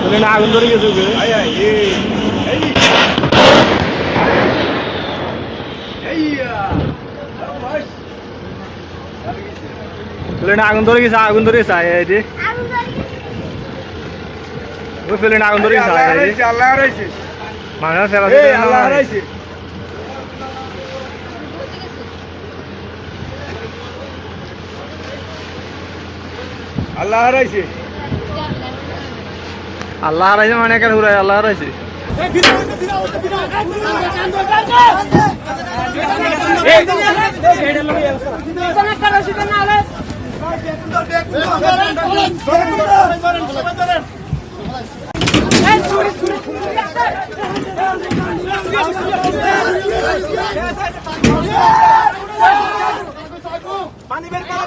আগুন ধরে গেছে আগুন ধরে গেছে আগুন ধরে গেছে ওই ফেলে আগুন ধরে গেছে মানুষ ফেলা আল্লাহ হারাইছে আল্লাহ হারাইছে মানে একের হুরাই আল্লাহ হারাইছে পানি বের করো